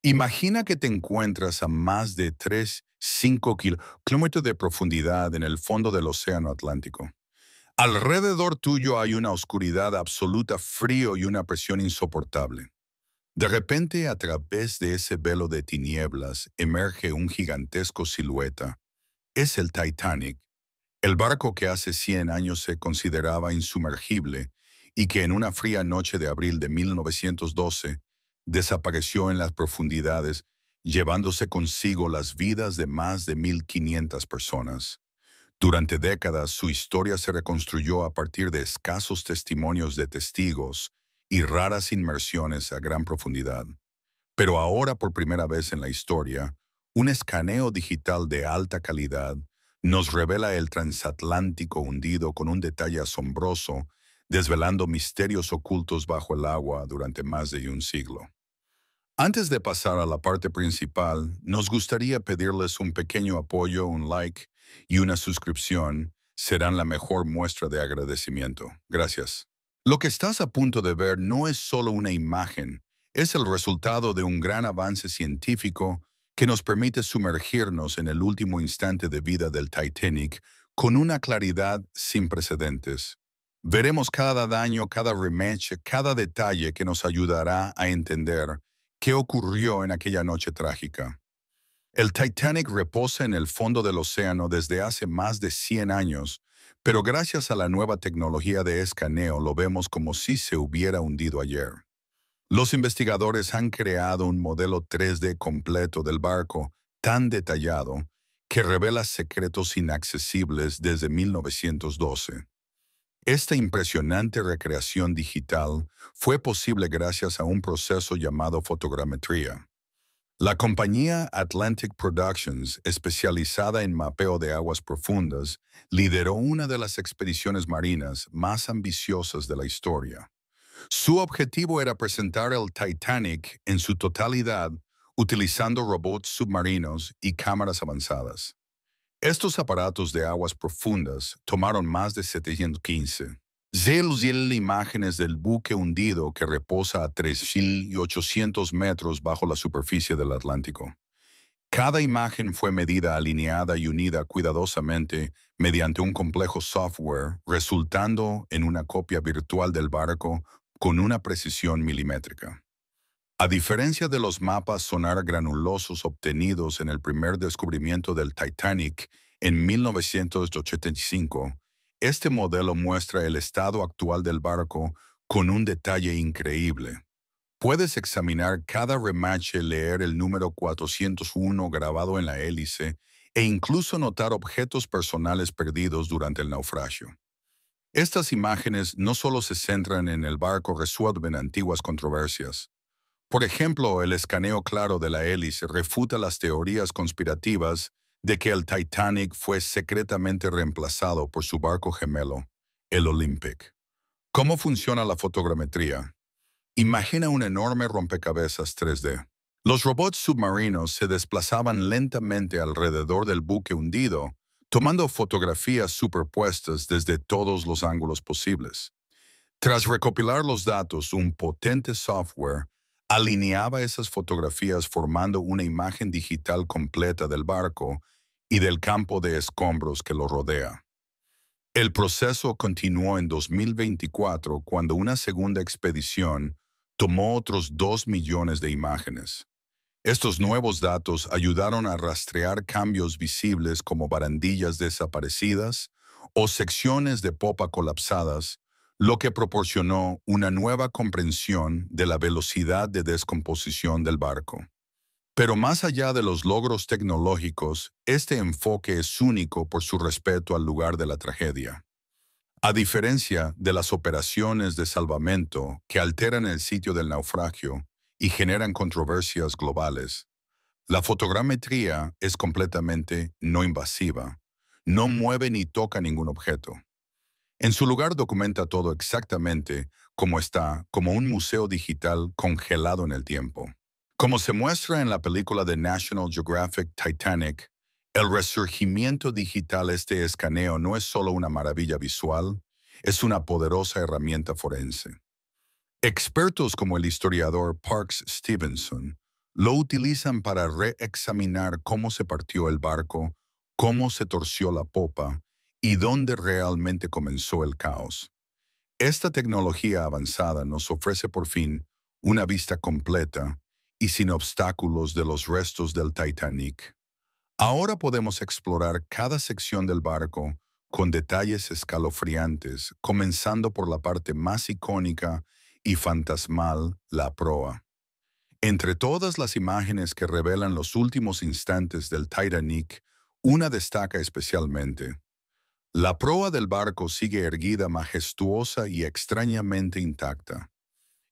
Imagina que te encuentras a más de 5 kilómetros de profundidad en el fondo del Océano Atlántico. Alrededor tuyo hay una oscuridad absoluta, frío y una presión insoportable. De repente, a través de ese velo de tinieblas, emerge un gigantesco silueta. Es el Titanic, el barco que hace 100 años se consideraba insumergible y que en una fría noche de abril de 1912 desapareció en las profundidades, llevándose consigo las vidas de más de 1.500 personas. Durante décadas, su historia se reconstruyó a partir de escasos testimonios de testigos y raras inmersiones a gran profundidad. Pero ahora, por primera vez en la historia, un escaneo digital de alta calidad nos revela el transatlántico hundido con un detalle asombroso, desvelando misterios ocultos bajo el agua durante más de un siglo. Antes de pasar a la parte principal, nos gustaría pedirles un pequeño apoyo, un like y una suscripción. Serán la mejor muestra de agradecimiento. Gracias. Lo que estás a punto de ver no es solo una imagen, es el resultado de un gran avance científico que nos permite sumergirnos en el último instante de vida del Titanic con una claridad sin precedentes. Veremos cada daño, cada remeche, cada detalle que nos ayudará a entender qué ocurrió en aquella noche trágica. El Titanic reposa en el fondo del océano desde hace más de 100 años, pero gracias a la nueva tecnología de escaneo lo vemos como si se hubiera hundido ayer. Los investigadores han creado un modelo 3D completo del barco tan detallado que revela secretos inaccesibles desde 1912. Esta impresionante recreación digital fue posible gracias a un proceso llamado fotogrametría. La compañía Atlantic Productions, especializada en mapeo de aguas profundas, lideró una de las expediciones marinas más ambiciosas de la historia. Su objetivo era presentar el Titanic en su totalidad utilizando robots submarinos y cámaras avanzadas. Estos aparatos de aguas profundas tomaron más de 715 imágenes del buque hundido que reposa a 3.800 metros bajo la superficie del Atlántico. Cada imagen fue medida, alineada y unida cuidadosamente mediante un complejo software, resultando en una copia virtual del barco con una precisión milimétrica. A diferencia de los mapas sonar granulosos obtenidos en el primer descubrimiento del Titanic en 1985, este modelo muestra el estado actual del barco con un detalle increíble. Puedes examinar cada remache, leer el número 401 grabado en la hélice e incluso notar objetos personales perdidos durante el naufragio. Estas imágenes no solo se centran en el barco, resuelven antiguas controversias. Por ejemplo, el escaneo claro de la hélice refuta las teorías conspirativas de que el Titanic fue secretamente reemplazado por su barco gemelo, el Olympic. ¿Cómo funciona la fotogrametría? Imagina un enorme rompecabezas 3D. Los robots submarinos se desplazaban lentamente alrededor del buque hundido, tomando fotografías superpuestas desde todos los ángulos posibles. Tras recopilar los datos, un potente software alineaba esas fotografías formando una imagen digital completa del barco y del campo de escombros que lo rodea. El proceso continuó en 2024 cuando una segunda expedición tomó otros 2 millones de imágenes. Estos nuevos datos ayudaron a rastrear cambios visibles como barandillas desaparecidas o secciones de popa colapsadas, lo que proporcionó una nueva comprensión de la velocidad de descomposición del barco. Pero más allá de los logros tecnológicos, este enfoque es único por su respeto al lugar de la tragedia. A diferencia de las operaciones de salvamento que alteran el sitio del naufragio y generan controversias globales, la fotogrametría es completamente no invasiva, no mueve ni toca ningún objeto. En su lugar documenta todo exactamente como está, como un museo digital congelado en el tiempo. Como se muestra en la película de National Geographic Titanic, el resurgimiento digital de este escaneo no es solo una maravilla visual, es una poderosa herramienta forense. Expertos como el historiador Parks Stevenson Lo utilizan para reexaminar cómo se partió el barco, cómo se torció la popa y dónde realmente comenzó el caos. Esta tecnología avanzada nos ofrece por fin una vista completa y sin obstáculos de los restos del Titanic. Ahora podemos explorar cada sección del barco con detalles escalofriantes, comenzando por la parte más icónica y fantasmal, la proa. Entre todas las imágenes que revelan los últimos instantes del Titanic, una destaca especialmente. La proa del barco sigue erguida majestuosa y extrañamente intacta.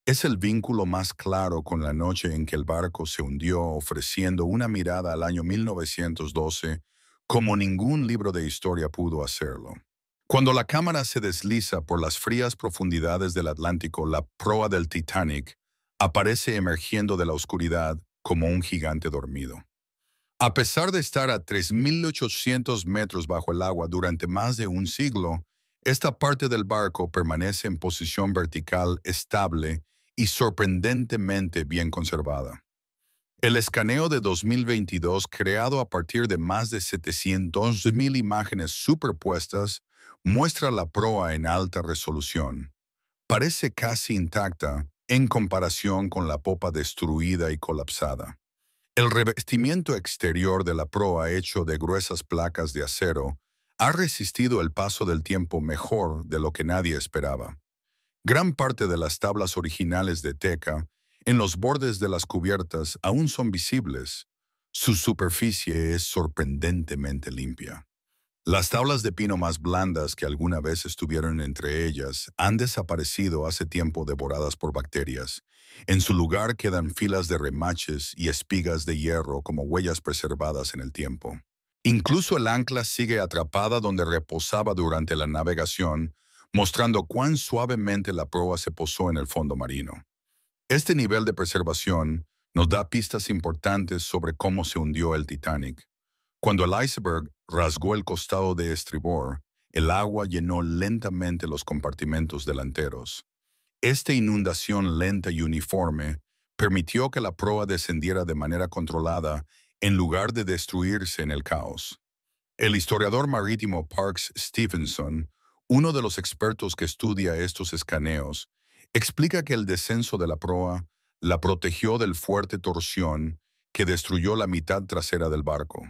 Es el vínculo más claro con la noche en que el barco se hundió, ofreciendo una mirada al año 1912 como ningún libro de historia pudo hacerlo. Cuando la cámara se desliza por las frías profundidades del Atlántico, la proa del Titanic aparece emergiendo de la oscuridad como un gigante dormido. A pesar de estar a 3.800 metros bajo el agua durante más de un siglo, esta parte del barco permanece en posición vertical estable y sorprendentemente bien conservada. El escaneo de 2022, creado a partir de más de 700.000 imágenes superpuestas, muestra la proa en alta resolución. Parece casi intacta en comparación con la popa destruida y colapsada. El revestimiento exterior de la proa, hecho de gruesas placas de acero, ha resistido el paso del tiempo mejor de lo que nadie esperaba. Gran parte de las tablas originales de teca en los bordes de las cubiertas aún son visibles. Su superficie es sorprendentemente limpia. Las tablas de pino más blandas que alguna vez estuvieron entre ellas han desaparecido hace tiempo devoradas por bacterias. En su lugar quedan filas de remaches y espigas de hierro como huellas preservadas en el tiempo. Incluso el ancla sigue atrapada donde reposaba durante la navegación, mostrando cuán suavemente la proa se posó en el fondo marino. Este nivel de preservación nos da pistas importantes sobre cómo se hundió el Titanic. Cuando el iceberg rasgó el costado de estribor, el agua llenó lentamente los compartimentos delanteros. Esta inundación lenta y uniforme permitió que la proa descendiera de manera controlada en lugar de destruirse en el caos. El historiador marítimo Parks Stephenson, uno de los expertos que estudia estos escaneos, explica que el descenso de la proa la protegió del fuerte torsión que destruyó la mitad trasera del barco.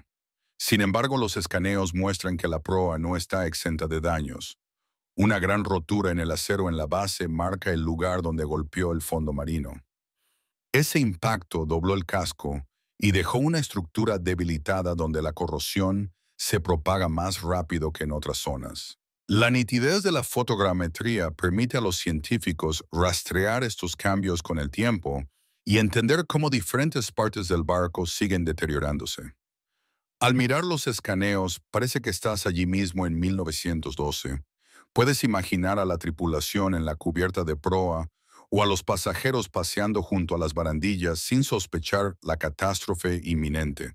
Sin embargo, los escaneos muestran que la proa no está exenta de daños. Una gran rotura en el acero en la base marca el lugar donde golpeó el fondo marino. Ese impacto dobló el casco y dejó una estructura debilitada donde la corrosión se propaga más rápido que en otras zonas. La nitidez de la fotogrametría permite a los científicos rastrear estos cambios con el tiempo y entender cómo diferentes partes del barco siguen deteriorándose. Al mirar los escaneos, parece que estás allí mismo en 1912. Puedes imaginar a la tripulación en la cubierta de proa o a los pasajeros paseando junto a las barandillas sin sospechar la catástrofe inminente.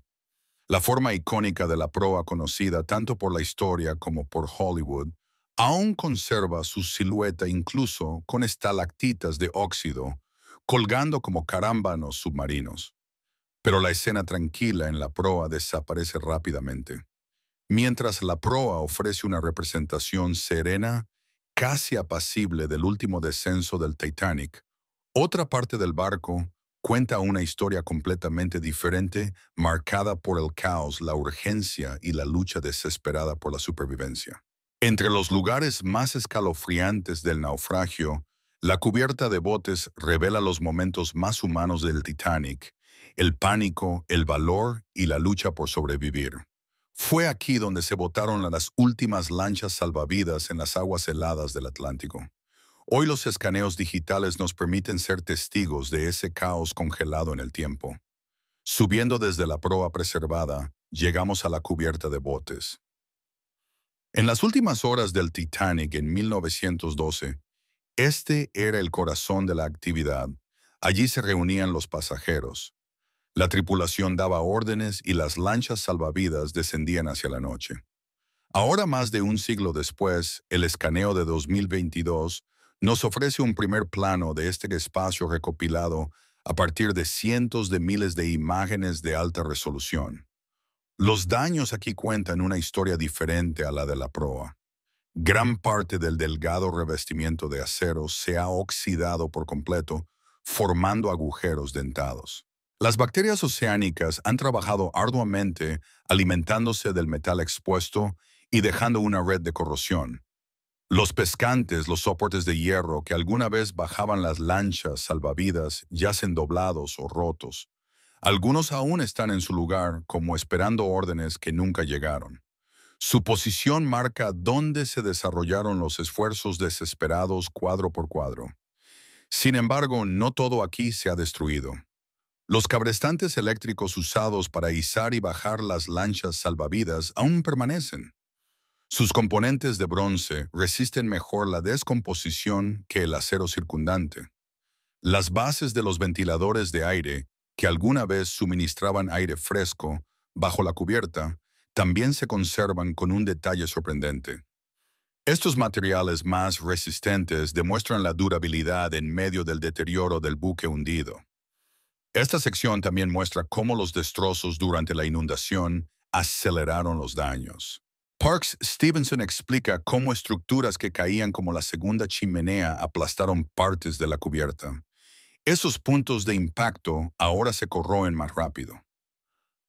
La forma icónica de la proa, conocida tanto por la historia como por Hollywood, aún conserva su silueta incluso con estalactitas de óxido, colgando como carámbanos submarinos. Pero la escena tranquila en la proa desaparece rápidamente. Mientras la proa ofrece una representación serena, casi apacible del último descenso del Titanic, otra parte del barco cuenta una historia completamente diferente, marcada por el caos, la urgencia y la lucha desesperada por la supervivencia. Entre los lugares más escalofriantes del naufragio, la cubierta de botes revela los momentos más humanos del Titanic, el pánico, el valor y la lucha por sobrevivir. Fue aquí donde se botaron las últimas lanchas salvavidas en las aguas heladas del Atlántico. Hoy los escaneos digitales nos permiten ser testigos de ese caos congelado en el tiempo. Subiendo desde la proa preservada, llegamos a la cubierta de botes. En las últimas horas del Titanic en 1912, este era el corazón de la actividad. Allí se reunían los pasajeros. La tripulación daba órdenes y las lanchas salvavidas descendían hacia la noche. Ahora, más de un siglo después, el escaneo de 2022 nos ofrece un primer plano de este espacio recopilado a partir de cientos de miles de imágenes de alta resolución. Los daños aquí cuentan una historia diferente a la de la proa. Gran parte del delgado revestimiento de acero se ha oxidado por completo, formando agujeros dentados. Las bacterias oceánicas han trabajado arduamente alimentándose del metal expuesto y dejando una red de corrosión. Los pescantes, los soportes de hierro que alguna vez bajaban las lanchas salvavidas, yacen doblados o rotos. Algunos aún están en su lugar, como esperando órdenes que nunca llegaron. Su posición marca dónde se desarrollaron los esfuerzos desesperados cuadro por cuadro. Sin embargo, no todo aquí se ha destruido. Los cabrestantes eléctricos usados para izar y bajar las lanchas salvavidas aún permanecen. Sus componentes de bronce resisten mejor la descomposición que el acero circundante. Las bases de los ventiladores de aire, que alguna vez suministraban aire fresco bajo la cubierta, también se conservan con un detalle sorprendente. Estos materiales más resistentes demuestran la durabilidad en medio del deterioro del buque hundido. Esta sección también muestra cómo los destrozos durante la inundación aceleraron los daños. Parks Stevenson explica cómo estructuras que caían como la segunda chimenea aplastaron partes de la cubierta. Esos puntos de impacto ahora se corroen más rápido.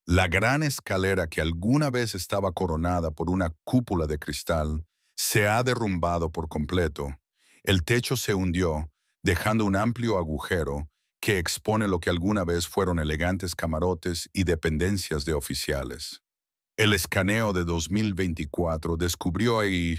La gran escalera que alguna vez estaba coronada por una cúpula de cristal se ha derrumbado por completo. El techo se hundió, dejando un amplio agujero que expone lo que alguna vez fueron elegantes camarotes y dependencias de oficiales. El escaneo de 2024 descubrió ahí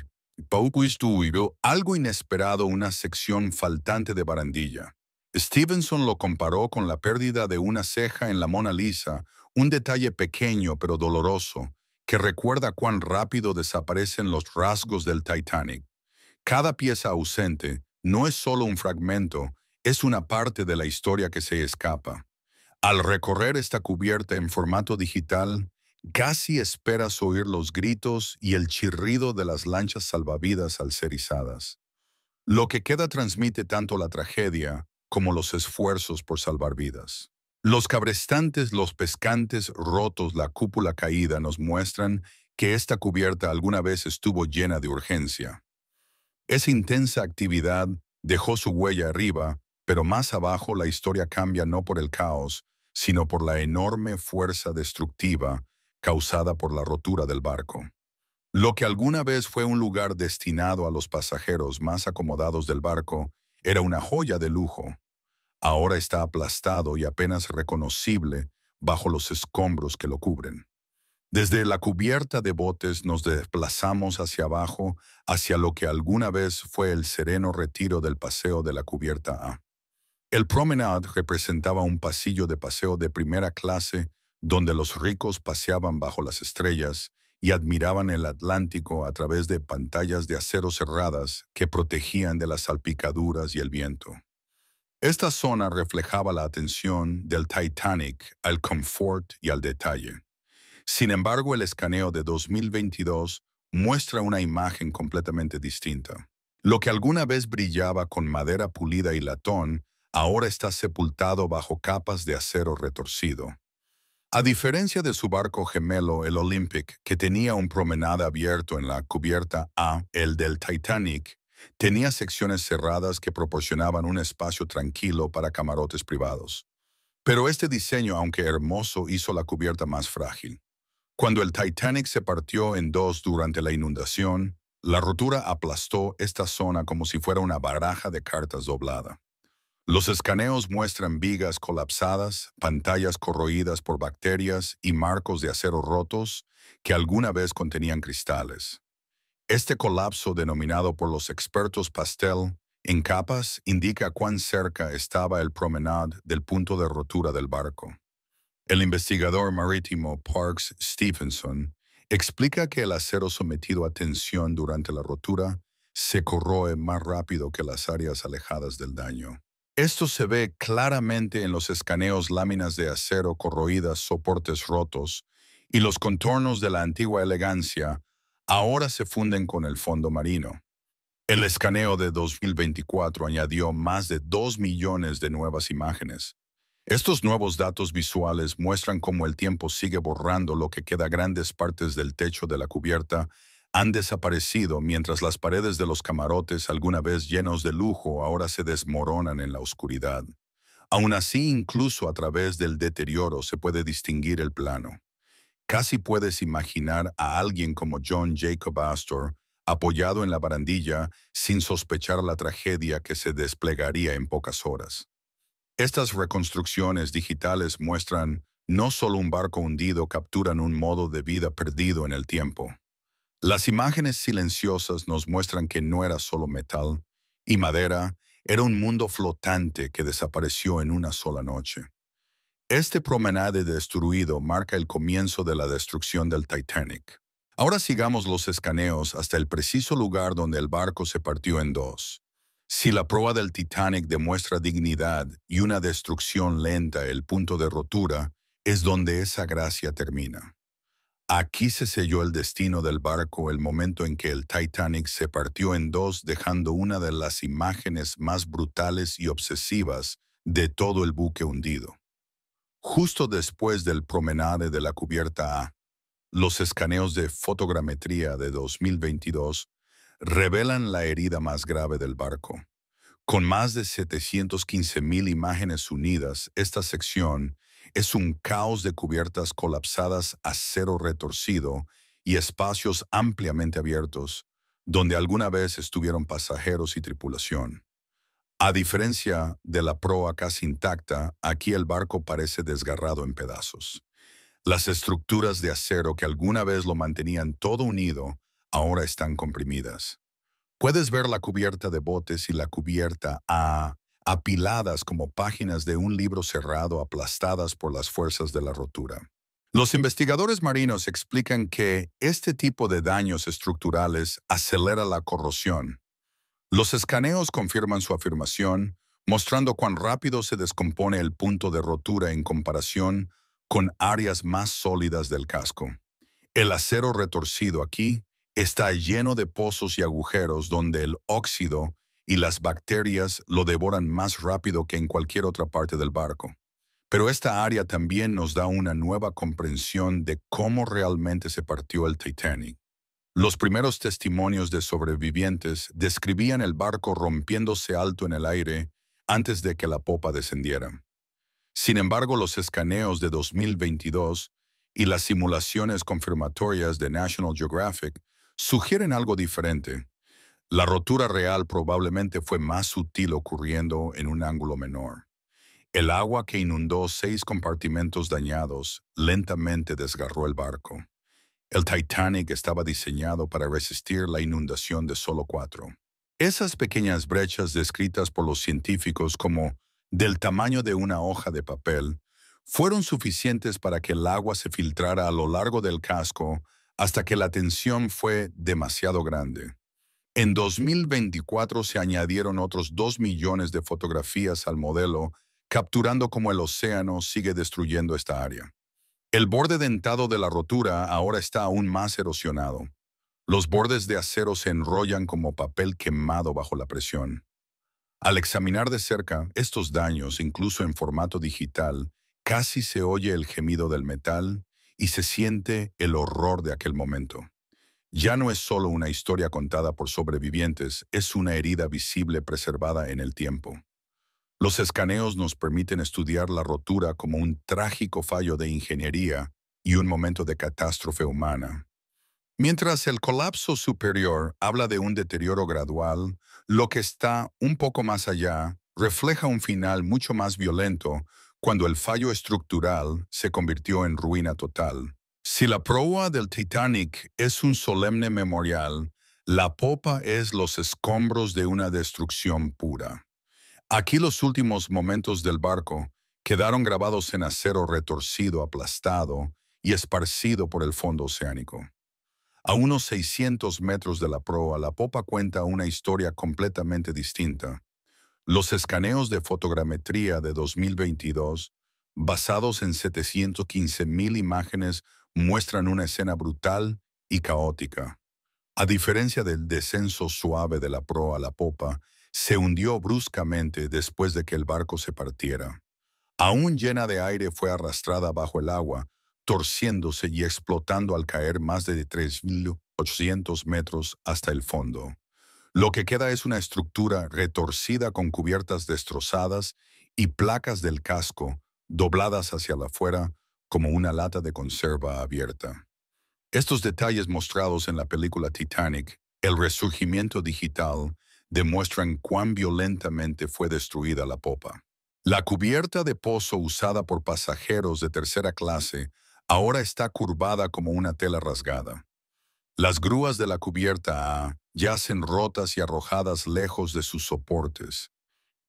algo inesperado, una sección faltante de barandilla. Stevenson lo comparó con la pérdida de una ceja en la Mona Lisa, un detalle pequeño pero doloroso, que recuerda cuán rápido desaparecen los rasgos del Titanic. Cada pieza ausente no es solo un fragmento, es una parte de la historia que se escapa. Al recorrer esta cubierta en formato digital, casi esperas oír los gritos y el chirrido de las lanchas salvavidas al ser izadas. Lo que queda transmite tanto la tragedia como los esfuerzos por salvar vidas. Los cabrestantes, los pescantes rotos, la cúpula caída nos muestran que esta cubierta alguna vez estuvo llena de urgencia. Esa intensa actividad dejó su huella arriba, pero más abajo la historia cambia no por el caos, sino por la enorme fuerza destructiva causada por la rotura del barco. Lo que alguna vez fue un lugar destinado a los pasajeros más acomodados del barco era una joya de lujo. Ahora está aplastado y apenas reconocible bajo los escombros que lo cubren. Desde la cubierta de botes nos desplazamos hacia abajo, hacia lo que alguna vez fue el sereno retiro del paseo de la cubierta A. El Promenade representaba un pasillo de paseo de primera clase donde los ricos paseaban bajo las estrellas y admiraban el Atlántico a través de pantallas de acero cerradas que protegían de las salpicaduras y el viento. Esta zona reflejaba la atención del Titanic al confort y al detalle. Sin embargo, el escaneo de 2022 muestra una imagen completamente distinta. Lo que alguna vez brillaba con madera pulida y latón, ahora está sepultado bajo capas de acero retorcido. A diferencia de su barco gemelo, el Olympic, que tenía un promenade abierto en la cubierta A, el del Titanic tenía secciones cerradas que proporcionaban un espacio tranquilo para camarotes privados. Pero este diseño, aunque hermoso, hizo la cubierta más frágil. Cuando el Titanic se partió en dos durante la inundación, la rotura aplastó esta zona como si fuera una baraja de cartas doblada. Los escaneos muestran vigas colapsadas, pantallas corroídas por bacterias y marcos de acero rotos que alguna vez contenían cristales. Este colapso, denominado por los expertos pastel en capas, indica cuán cerca estaba el Promenade del punto de rotura del barco. El investigador marítimo Parks Stevenson explica que el acero sometido a tensión durante la rotura se corroe más rápido que las áreas alejadas del daño. Esto se ve claramente en los escaneos, láminas de acero corroídas, soportes rotos, y los contornos de la antigua elegancia ahora se funden con el fondo marino. El escaneo de 2024 añadió más de 2 millones de nuevas imágenes. Estos nuevos datos visuales muestran cómo el tiempo sigue borrando lo que queda. Grandes partes del techo de la cubierta han desaparecido, mientras las paredes de los camarotes, alguna vez llenos de lujo, ahora se desmoronan en la oscuridad. Aún así, incluso a través del deterioro se puede distinguir el plano. Casi puedes imaginar a alguien como John Jacob Astor apoyado en la barandilla sin sospechar la tragedia que se desplegaría en pocas horas. Estas reconstrucciones digitales muestran no solo un barco hundido, capturan un modo de vida perdido en el tiempo. Las imágenes silenciosas nos muestran que no era solo metal y madera, era un mundo flotante que desapareció en una sola noche. Este promenade destruido marca el comienzo de la destrucción del Titanic. Ahora sigamos los escaneos hasta el preciso lugar donde el barco se partió en dos. Si la proa del Titanic demuestra dignidad y una destrucción lenta, el punto de rotura es donde esa gracia termina. Aquí se selló el destino del barco, el momento en que el Titanic se partió en dos, dejando una de las imágenes más brutales y obsesivas de todo el buque hundido. Justo después del promenade de la cubierta A, los escaneos de fotogrametría de 2022 revelan la herida más grave del barco. Con más de 715,000 imágenes unidas, esta sección es un caos de cubiertas colapsadas, acero retorcido y espacios ampliamente abiertos, donde alguna vez estuvieron pasajeros y tripulación. A diferencia de la proa casi intacta, aquí el barco parece desgarrado en pedazos. Las estructuras de acero que alguna vez lo mantenían todo unido, ahora están comprimidas. Puedes ver la cubierta de botes y la cubierta A apiladas como páginas de un libro cerrado, aplastadas por las fuerzas de la rotura. Los investigadores marinos explican que este tipo de daños estructurales acelera la corrosión. Los escaneos confirman su afirmación, mostrando cuán rápido se descompone el punto de rotura en comparación con áreas más sólidas del casco. El acero retorcido aquí está lleno de pozos y agujeros donde el óxido y las bacterias lo devoran más rápido que en cualquier otra parte del barco. Pero esta área también nos da una nueva comprensión de cómo realmente se partió el Titanic. Los primeros testimonios de sobrevivientes describían el barco rompiéndose alto en el aire antes de que la popa descendiera. Sin embargo, los escaneos de 2022 y las simulaciones confirmatorias de National Geographic sugieren algo diferente. La rotura real probablemente fue más sutil, ocurriendo en un ángulo menor. El agua que inundó 6 compartimentos dañados lentamente desgarró el barco. El Titanic estaba diseñado para resistir la inundación de solo 4. Esas pequeñas brechas, descritas por los científicos como del tamaño de una hoja de papel, fueron suficientes para que el agua se filtrara a lo largo del casco hasta que la tensión fue demasiado grande. En 2024 se añadieron otros 2 millones de fotografías al modelo, capturando cómo el océano sigue destruyendo esta área. El borde dentado de la rotura ahora está aún más erosionado. Los bordes de acero se enrollan como papel quemado bajo la presión. Al examinar de cerca estos daños, incluso en formato digital, casi se oye el gemido del metal y se siente el horror de aquel momento. Ya no es solo una historia contada por sobrevivientes, es una herida visible preservada en el tiempo. Los escaneos nos permiten estudiar la rotura como un trágico fallo de ingeniería y un momento de catástrofe humana. Mientras el colapso superior habla de un deterioro gradual, lo que está un poco más allá refleja un final mucho más violento cuando el fallo estructural se convirtió en ruina total. Si la proa del Titanic es un solemne memorial, la popa es los escombros de una destrucción pura. Aquí los últimos momentos del barco quedaron grabados en acero retorcido, aplastado y esparcido por el fondo oceánico. A unos 600 metros de la proa, la popa cuenta una historia completamente distinta. Los escaneos de fotogrametría de 2022, basados en 715,000 imágenes, muestran una escena brutal y caótica. A diferencia del descenso suave de la proa, la popa se hundió bruscamente después de que el barco se partiera. Aún llena de aire, fue arrastrada bajo el agua, torciéndose y explotando al caer más de 3.800 metros hasta el fondo. Lo que queda es una estructura retorcida con cubiertas destrozadas y placas del casco dobladas hacia afuera como una lata de conserva abierta. Estos detalles mostrados en la película Titanic, el resurgimiento digital, demuestran cuán violentamente fue destruida la popa. La cubierta de pozo usada por pasajeros de tercera clase ahora está curvada como una tela rasgada. Las grúas de la cubierta A yacen rotas y arrojadas lejos de sus soportes.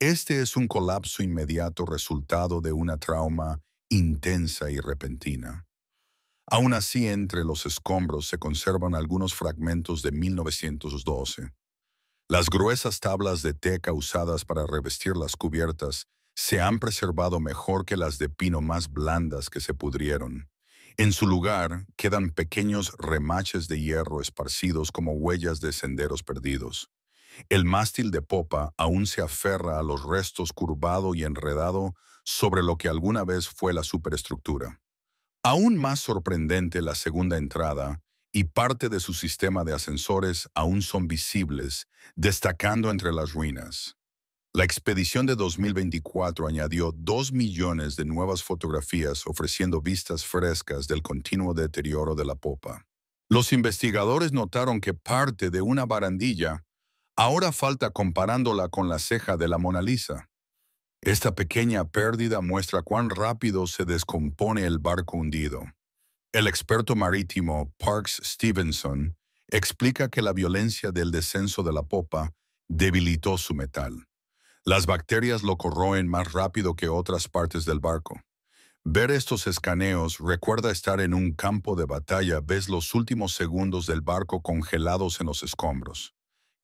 Este es un colapso inmediato resultado de una trauma intensa y repentina. Aún así, entre los escombros se conservan algunos fragmentos de 1912. Las gruesas tablas de teca usadas para revestir las cubiertas se han preservado mejor que las de pino más blandas que se pudrieron. En su lugar quedan pequeños remaches de hierro esparcidos como huellas de senderos perdidos. El mástil de popa aún se aferra a los restos curvado y enredado sobre lo que alguna vez fue la superestructura. Aún más sorprendente, la segunda entrada y parte de su sistema de ascensores aún son visibles, destacando entre las ruinas. La expedición de 2024 añadió 2 millones de nuevas fotografías ofreciendo vistas frescas del continuo deterioro de la popa. Los investigadores notaron que parte de una barandilla ahora falta comparándola con la ceja de la Mona Lisa. Esta pequeña pérdida muestra cuán rápido se descompone el barco hundido. El experto marítimo Parks Stevenson explica que la violencia del descenso de la popa debilitó su metal. Las bacterias lo corroen más rápido que otras partes del barco. Ver estos escaneos recuerda estar en un campo de batalla. Ves los últimos segundos del barco congelados en los escombros.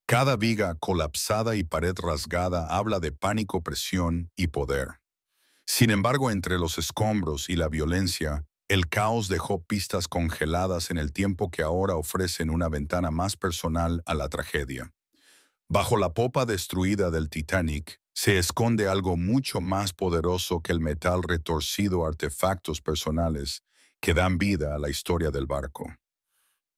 Cada viga colapsada y pared rasgada habla de pánico, presión y poder. Sin embargo, entre los escombros y la violencia, el caos dejó pistas congeladas en el tiempo que ahora ofrecen una ventana más personal a la tragedia. Bajo la popa destruida del Titanic se esconde algo mucho más poderoso que el metal retorcido, artefactos personales que dan vida a la historia del barco.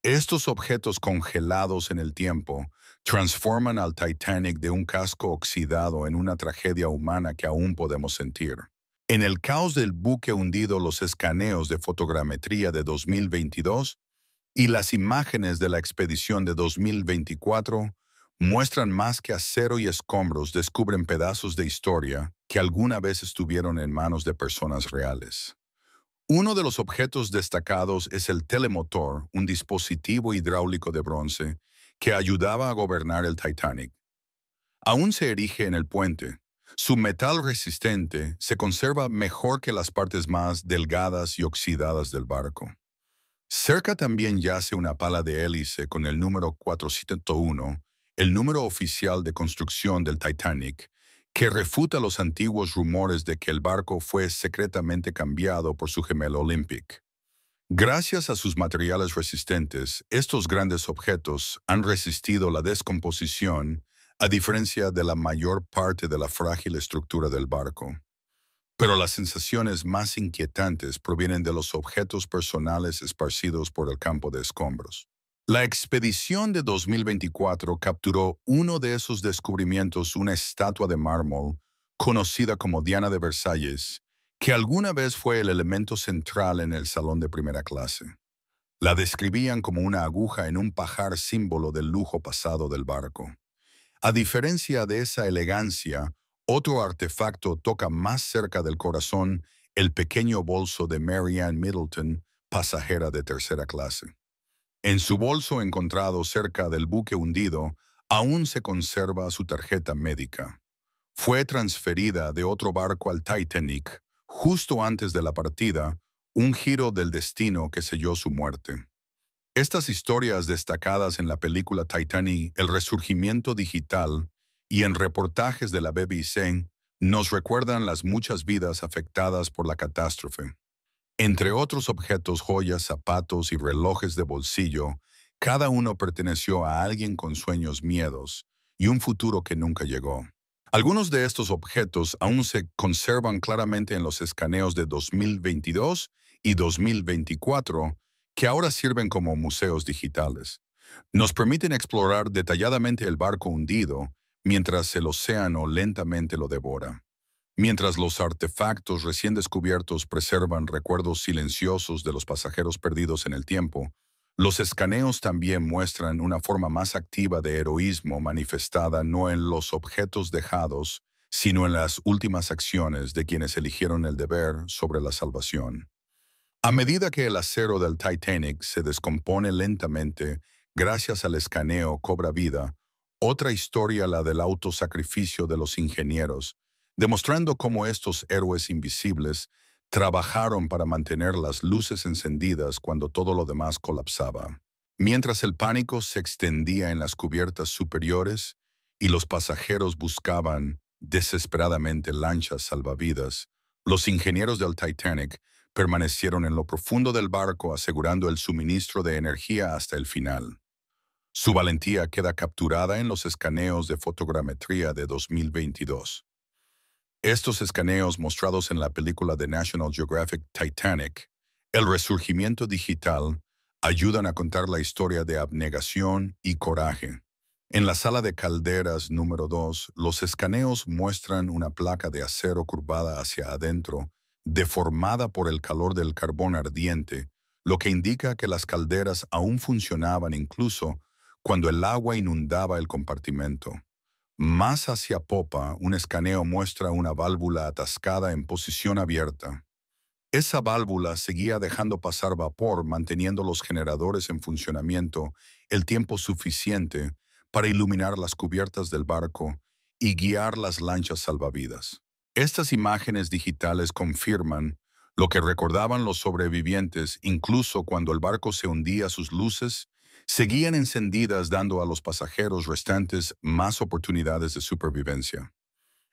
Estos objetos congelados en el tiempo transforman al Titanic de un casco oxidado en una tragedia humana que aún podemos sentir. En el caos del buque hundido, los escaneos de fotogrametría de 2022 y las imágenes de la expedición de 2024 muestran más que acero y escombros. Descubren pedazos de historia que alguna vez estuvieron en manos de personas reales. Uno de los objetos destacados es el telemotor, un dispositivo hidráulico de bronce que ayudaba a gobernar el Titanic. Aún se erige en el puente. Su metal resistente se conserva mejor que las partes más delgadas y oxidadas del barco. Cerca también yace una pala de hélice con el número 401, el número oficial de construcción del Titanic, que refuta los antiguos rumores de que el barco fue secretamente cambiado por su gemelo Olympic. Gracias a sus materiales resistentes, estos grandes objetos han resistido la descomposición, a diferencia de la mayor parte de la frágil estructura del barco. Pero las sensaciones más inquietantes provienen de los objetos personales esparcidos por el campo de escombros. La expedición de 2024 capturó uno de esos descubrimientos, una estatua de mármol conocida como Diana de Versalles, que alguna vez fue el elemento central en el salón de primera clase. La describían como una aguja en un pajar, símbolo del lujo pasado del barco. A diferencia de esa elegancia, otro artefacto toca más cerca del corazón: el pequeño bolso de Mary Ann Middleton, pasajera de tercera clase. En su bolso encontrado cerca del buque hundido, aún se conserva su tarjeta médica. Fue transferida de otro barco al Titanic justo antes de la partida, un giro del destino que selló su muerte. Estas historias destacadas en la película Titanic, el resurgimiento digital, y en reportajes de la BBC nos recuerdan las muchas vidas afectadas por la catástrofe. Entre otros objetos, joyas, zapatos y relojes de bolsillo, cada uno perteneció a alguien con sueños, miedos y un futuro que nunca llegó. Algunos de estos objetos aún se conservan claramente en los escaneos de 2022 y 2024, que ahora sirven como museos digitales. Nos permiten explorar detalladamente el barco hundido mientras el océano lentamente lo devora. Mientras los artefactos recién descubiertos preservan recuerdos silenciosos de los pasajeros perdidos en el tiempo, los escaneos también muestran una forma más activa de heroísmo manifestada no en los objetos dejados, sino en las últimas acciones de quienes eligieron el deber sobre la salvación. A medida que el acero del Titanic se descompone lentamente, gracias al escaneo cobra vida, otra historia, la del autosacrificio de los ingenieros, demostrando cómo estos héroes invisibles trabajaron para mantener las luces encendidas cuando todo lo demás colapsaba. Mientras el pánico se extendía en las cubiertas superiores y los pasajeros buscaban desesperadamente lanchas salvavidas, los ingenieros del Titanic permanecieron en lo profundo del barco asegurando el suministro de energía hasta el final. Su valentía queda capturada en los escaneos de fotogrametría de 2022. Estos escaneos mostrados en la película de National Geographic Titanic, El resurgimiento digital, ayudan a contar la historia de abnegación y coraje. En la sala de calderas número 2, los escaneos muestran una placa de acero curvada hacia adentro, deformada por el calor del carbón ardiente, lo que indica que las calderas aún funcionaban incluso cuando el agua inundaba el compartimento. Más hacia popa, un escaneo muestra una válvula atascada en posición abierta. Esa válvula seguía dejando pasar vapor, manteniendo los generadores en funcionamiento el tiempo suficiente para iluminar las cubiertas del barco y guiar las lanchas salvavidas. Estas imágenes digitales confirman lo que recordaban los sobrevivientes incluso cuando el barco se hundía. Sus luces seguían encendidas, dando a los pasajeros restantes más oportunidades de supervivencia.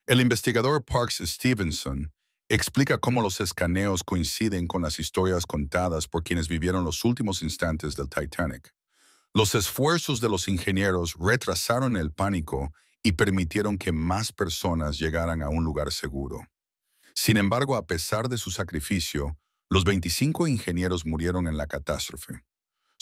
El investigador Parks Stevenson explica cómo los escaneos coinciden con las historias contadas por quienes vivieron los últimos instantes del Titanic. Los esfuerzos de los ingenieros retrasaron el pánico y permitieron que más personas llegaran a un lugar seguro. Sin embargo, a pesar de su sacrificio, los 25 ingenieros murieron en la catástrofe.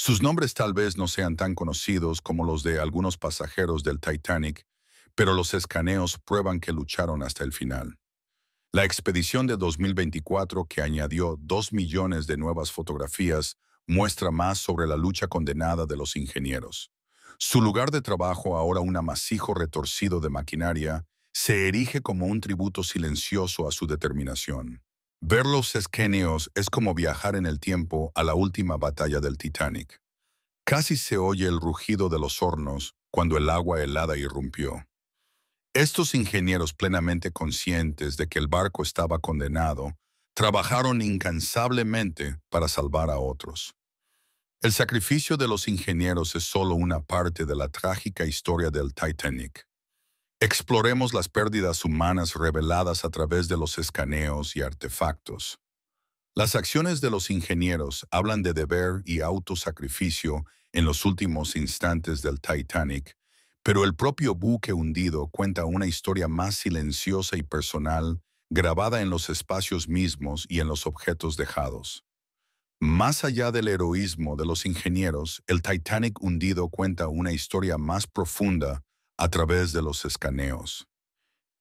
Sus nombres tal vez no sean tan conocidos como los de algunos pasajeros del Titanic, pero los escaneos prueban que lucharon hasta el final. La expedición de 2024, que añadió 2 millones de nuevas fotografías, muestra más sobre la lucha condenada de los ingenieros. Su lugar de trabajo, ahora un amasijo retorcido de maquinaria, se erige como un tributo silencioso a su determinación. Ver los escaneos es como viajar en el tiempo a la última batalla del Titanic. Casi se oye el rugido de los hornos cuando el agua helada irrumpió. Estos ingenieros, plenamente conscientes de que el barco estaba condenado, trabajaron incansablemente para salvar a otros. El sacrificio de los ingenieros es solo una parte de la trágica historia del Titanic. Exploremos las pérdidas humanas reveladas a través de los escaneos y artefactos. Las acciones de los ingenieros hablan de deber y autosacrificio en los últimos instantes del Titanic, pero el propio buque hundido cuenta una historia más silenciosa y personal, grabada en los espacios mismos y en los objetos dejados. Más allá del heroísmo de los ingenieros, el Titanic hundido cuenta una historia más profunda a través de los escaneos.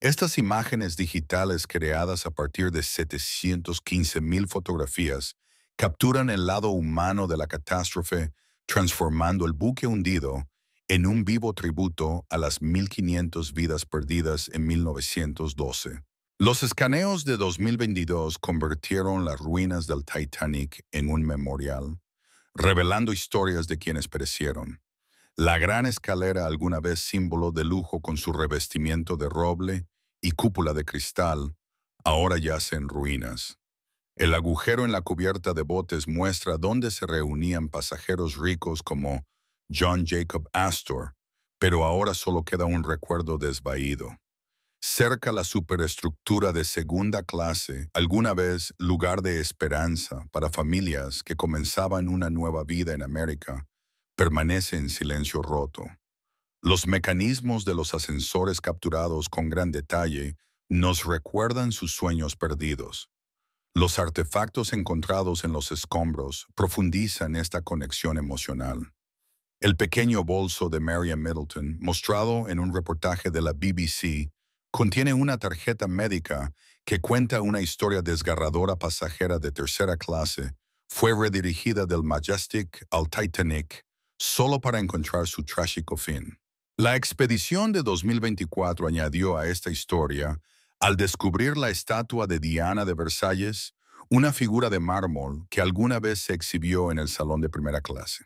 Estas imágenes digitales creadas a partir de 715,000 fotografías capturan el lado humano de la catástrofe, transformando el buque hundido en un vivo tributo a las 1,500 vidas perdidas en 1912. Los escaneos de 2022 convirtieron las ruinas del Titanic en un memorial, revelando historias de quienes perecieron. La gran escalera, alguna vez símbolo de lujo con su revestimiento de roble y cúpula de cristal, ahora yace en ruinas. El agujero en la cubierta de botes muestra dónde se reunían pasajeros ricos como John Jacob Astor, pero ahora solo queda un recuerdo desvaído. Cerca la superestructura de segunda clase, alguna vez lugar de esperanza para familias que comenzaban una nueva vida en América, permanece en silencio roto. Los mecanismos de los ascensores capturados con gran detalle nos recuerdan sus sueños perdidos. Los artefactos encontrados en los escombros profundizan esta conexión emocional. El pequeño bolso de Marian Middleton, mostrado en un reportaje de la BBC, contiene una tarjeta médica que cuenta una historia desgarradora pasajera de tercera clase. Fue redirigida del Majestic al Titanic solo para encontrar su trágico fin. La expedición de 2024 añadió a esta historia, al descubrir la estatua de Diana de Versalles, una figura de mármol que alguna vez se exhibió en el salón de primera clase.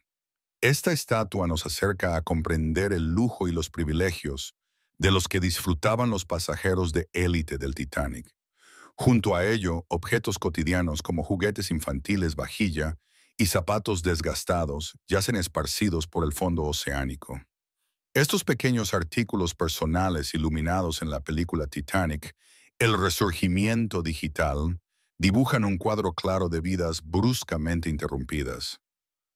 Esta estatua nos acerca a comprender el lujo y los privilegios de los que disfrutaban los pasajeros de élite del Titanic. Junto a ello, objetos cotidianos como juguetes infantiles, vajilla y zapatos desgastados yacen esparcidos por el fondo oceánico. Estos pequeños artículos personales iluminados en la película Titanic, El resurgimiento digital, dibujan un cuadro claro de vidas bruscamente interrumpidas.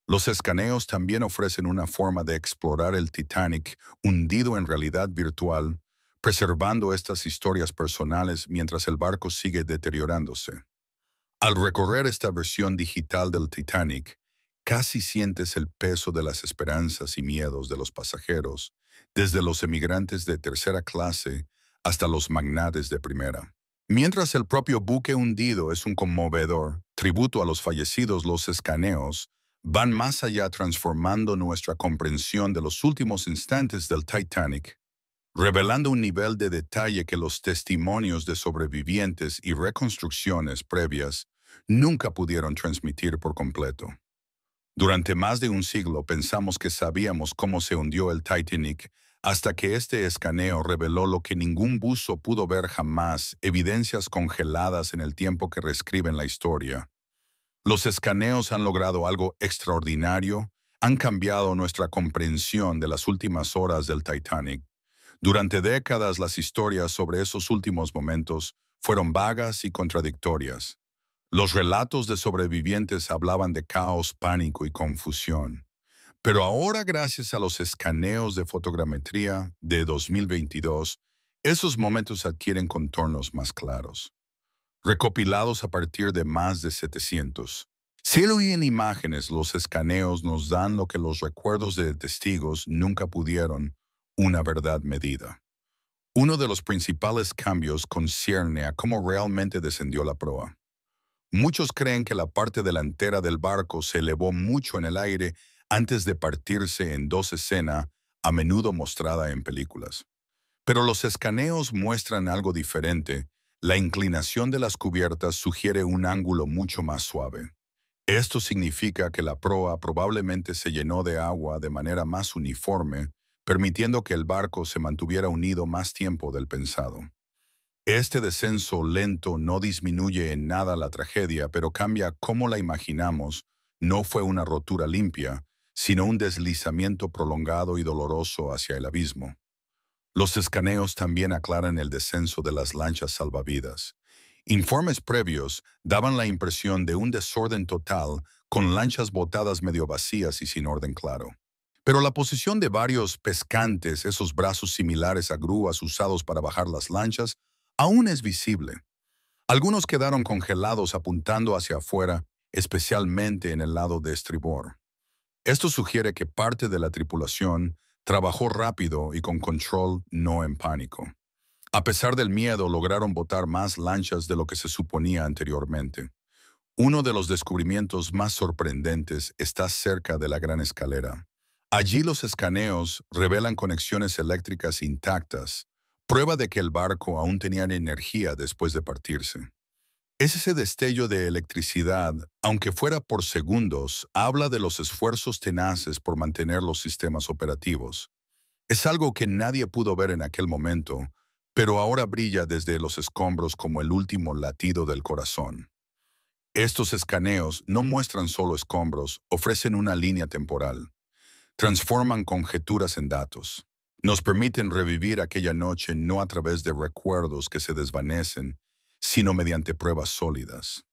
Los escaneos también ofrecen una forma de explorar el Titanic hundido en realidad virtual, preservando estas historias personales mientras el barco sigue deteriorándose. Al recorrer esta versión digital del Titanic, casi sientes el peso de las esperanzas y miedos de los pasajeros, desde los emigrantes de tercera clase hasta los magnates de primera. Mientras el propio buque hundido es un conmovedor tributo a los fallecidos, los escaneos van más allá, transformando nuestra comprensión de los últimos instantes del Titanic, revelando un nivel de detalle que los testimonios de sobrevivientes y reconstrucciones previas nunca pudieron transmitir por completo. Durante más de un siglo pensamos que sabíamos cómo se hundió el Titanic hasta que este escaneo reveló lo que ningún buzo pudo ver jamás, evidencias congeladas en el tiempo que reescriben la historia. Los escaneos han logrado algo extraordinario, han cambiado nuestra comprensión de las últimas horas del Titanic. Durante décadas las historias sobre esos últimos momentos fueron vagas y contradictorias. Los relatos de sobrevivientes hablaban de caos, pánico y confusión. Pero ahora, gracias a los escaneos de fotogrametría de 2022, esos momentos adquieren contornos más claros, recopilados a partir de más de 700. Cielo y en imágenes, los escaneos nos dan lo que los recuerdos de testigos nunca pudieron, una verdad medida. Uno de los principales cambios concierne a cómo realmente descendió la proa. Muchos creen que la parte delantera del barco se elevó mucho en el aire antes de partirse en dos escenas, a menudo mostrada en películas. Pero los escaneos muestran algo diferente. La inclinación de las cubiertas sugiere un ángulo mucho más suave. Esto significa que la proa probablemente se llenó de agua de manera más uniforme, permitiendo que el barco se mantuviera unido más tiempo del pensado. Este descenso lento no disminuye en nada la tragedia, pero cambia cómo la imaginamos. No fue una rotura limpia, sino un deslizamiento prolongado y doloroso hacia el abismo. Los escaneos también aclaran el descenso de las lanchas salvavidas. Informes previos daban la impresión de un desorden total, con lanchas botadas medio vacías y sin orden claro. Pero la posición de varios pescantes, esos brazos similares a grúas usados para bajar las lanchas, aún es visible. Algunos quedaron congelados apuntando hacia afuera, especialmente en el lado de estribor. Esto sugiere que parte de la tripulación trabajó rápido y con control, no en pánico. A pesar del miedo, lograron botar más lanchas de lo que se suponía anteriormente. Uno de los descubrimientos más sorprendentes está cerca de la Gran Escalera. Allí los escaneos revelan conexiones eléctricas intactas, prueba de que el barco aún tenía energía después de partirse. Ese destello de electricidad, aunque fuera por segundos, habla de los esfuerzos tenaces por mantener los sistemas operativos. Es algo que nadie pudo ver en aquel momento, pero ahora brilla desde los escombros como el último latido del corazón. Estos escaneos no muestran solo escombros, ofrecen una línea temporal. Transforman conjeturas en datos. Nos permiten revivir aquella noche no a través de recuerdos que se desvanecen, sino mediante pruebas sólidas.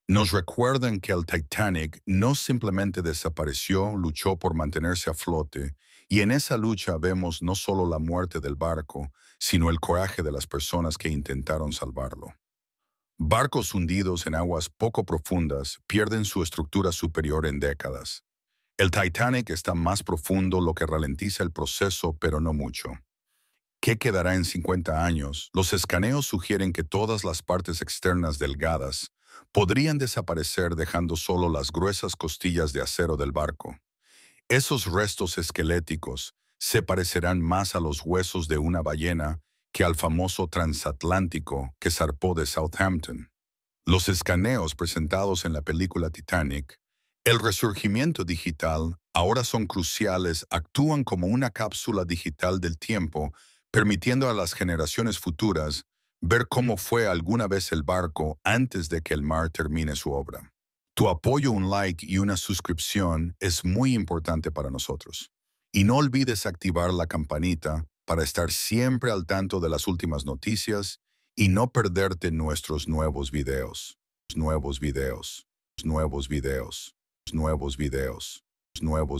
Nos recuerdan que el Titanic no simplemente desapareció, luchó por mantenerse a flote Y en esa lucha vemos no solo la muerte del barco, sino el coraje de las personas que intentaron salvarlo. Barcos hundidos en aguas poco profundas pierden su estructura superior en décadas. El Titanic está más profundo, lo que ralentiza el proceso, pero no mucho. ¿Qué quedará en 50 años? Los escaneos sugieren que todas las partes externas delgadas podrían desaparecer dejando solo las gruesas costillas de acero del barco. Esos restos esqueléticos se parecerán más a los huesos de una ballena que al famoso transatlántico que zarpó de Southampton. Los escaneos presentados en la película Titanic, el resurgimiento digital, ahora son cruciales, actúan como una cápsula digital del tiempo, permitiendo a las generaciones futuras ver cómo fue alguna vez el barco antes de que el mar termine su obra. Tu apoyo, un like y una suscripción es muy importante para nosotros. Y no olvides activar la campanita para estar siempre al tanto de las últimas noticias y no perderte nuestros nuevos videos, nuevos videos, nuevos videos, nuevos videos, nuevos